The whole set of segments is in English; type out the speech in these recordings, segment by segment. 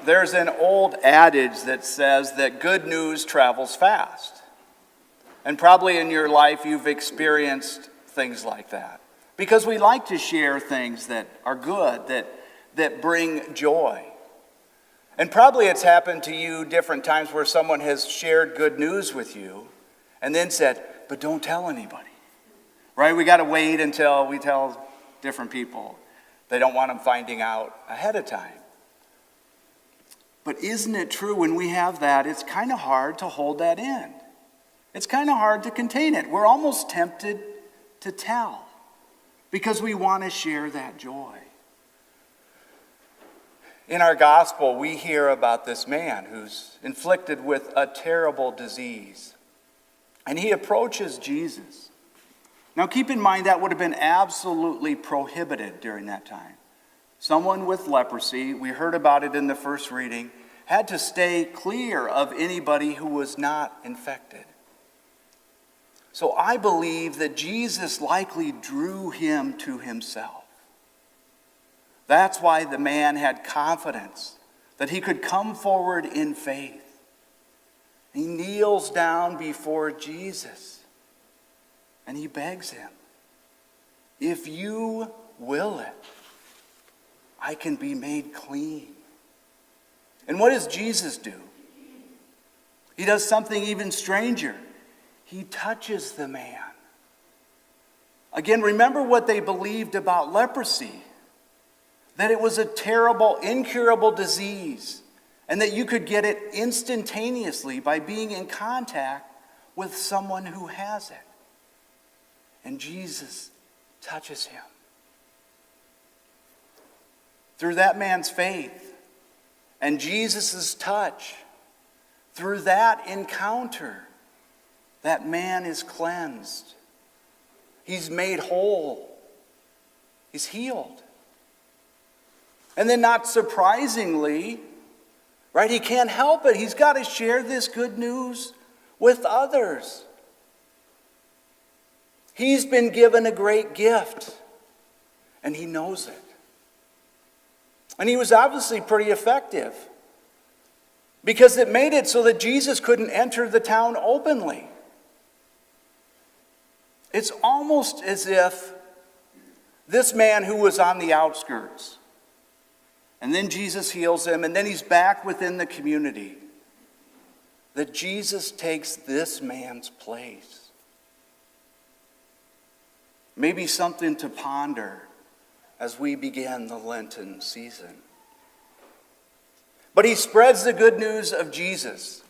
There's an old adage that says that good news travels fast. And probably in your life you've experienced things like that. Because we like to share things that are good, that bring joy. And probably it's happened to you different times where someone has shared good news with you and then said, but don't tell anybody. Right? We got to wait until we tell different people. They don't want them finding out ahead of time. But isn't it true when we have that, it's kind of hard to hold that in. It's kind of hard to contain it. We're almost tempted to tell because we want to share that joy. In our gospel, we hear about this man who's inflicted with a terrible disease. And he approaches Jesus. Now keep in mind that would have been absolutely prohibited during that time. Someone with leprosy, we heard about it in the first reading, had to stay clear of anybody who was not infected. So I believe that Jesus likely drew him to himself. That's why the man had confidence that he could come forward in faith. He kneels down before Jesus and he begs him, if you will it, I can be made clean. And what does Jesus do? He does something even stranger. He touches the man. Again, remember what they believed about leprosy. That it was a terrible, incurable disease. And that you could get it instantaneously by being in contact with someone who has it. And Jesus touches him. Through that man's faith and Jesus' touch, through that encounter, that man is cleansed. He's made whole. He's healed. And then not surprisingly, right, he can't help it. He's got to share this good news with others. He's been given a great gift, and he knows it. And he was obviously pretty effective because it made it so that Jesus couldn't enter the town openly. It's almost as if this man who was on the outskirts, and then Jesus heals him, and then he's back within the community, that Jesus takes this man's place. Maybe something to ponder as we begin the Lenten season. But he spreads the good news of Jesus.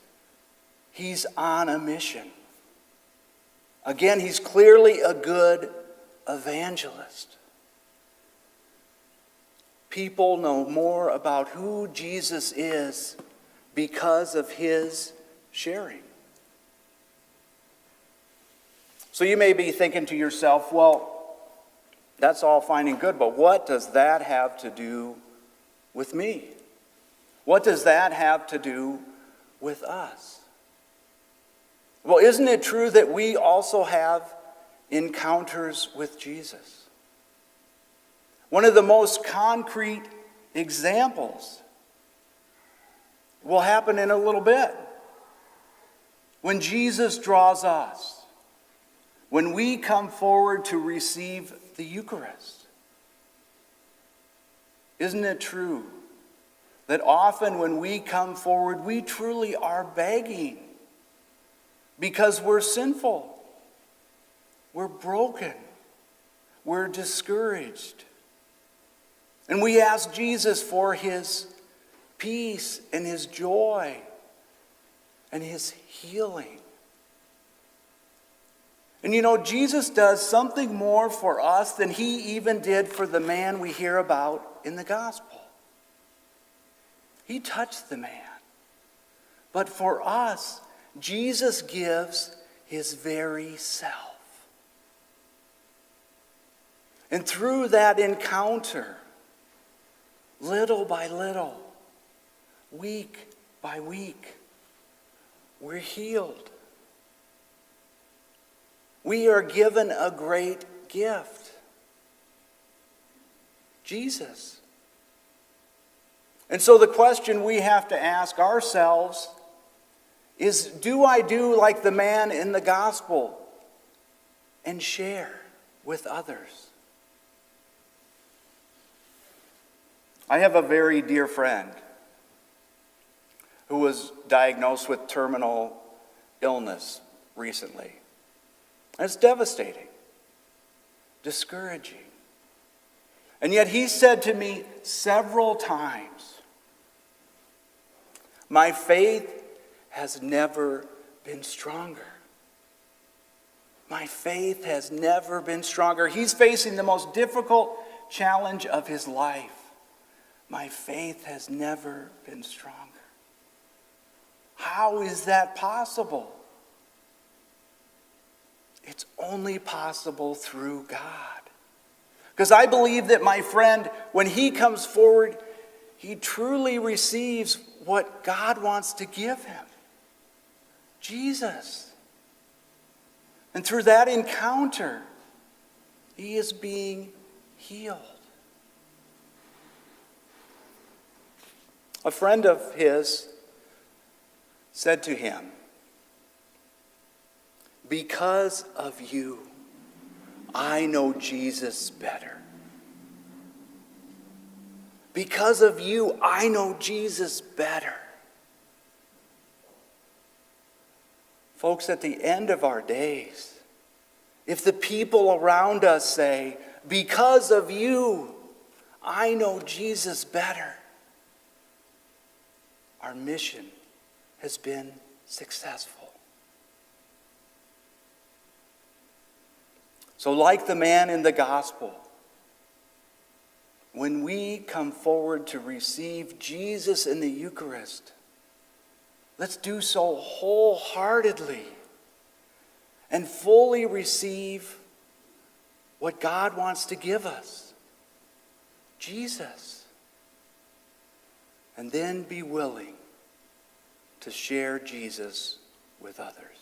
He's on a mission. Again, he's clearly a good evangelist. People know more about who Jesus is because of his sharing. So you may be thinking to yourself, well, that's all fine and good, but what does that have to do with me? What does that have to do with us? Well, isn't it true that we also have encounters with Jesus? One of the most concrete examples will happen in a little bit. When Jesus draws us, when we come forward to receive the Eucharist. Isn't it true that often when we come forward, we truly are begging because we're sinful, we're broken, we're discouraged. And we ask Jesus for his peace and his joy and his healing. And you know, Jesus does something more for us than he even did for the man we hear about in the gospel. He touched the man. But for us, Jesus gives his very self. And through that encounter, little by little, week by week, we're healed. We are given a great gift. Jesus. And so the question we have to ask ourselves is, do I do like the man in the gospel and share with others? I have a very dear friend who was diagnosed with terminal illness recently. It's devastating, discouraging. And yet he said to me several times, my faith has never been stronger. My faith has never been stronger. He's facing the most difficult challenge of his life. My faith has never been stronger. How is that possible? It's only possible through God. Because I believe that my friend, when he comes forward, he truly receives what God wants to give him. Jesus. And through that encounter, he is being healed. A friend of his said to him, "Because of you, I know Jesus better. Because of you, I know Jesus better." Folks, at the end of our days, if the people around us say, "Because of you, I know Jesus better," our mission has been successful. So like the man in the gospel, when we come forward to receive Jesus in the Eucharist, let's do so wholeheartedly and fully receive what God wants to give us, Jesus. And then be willing to share Jesus with others.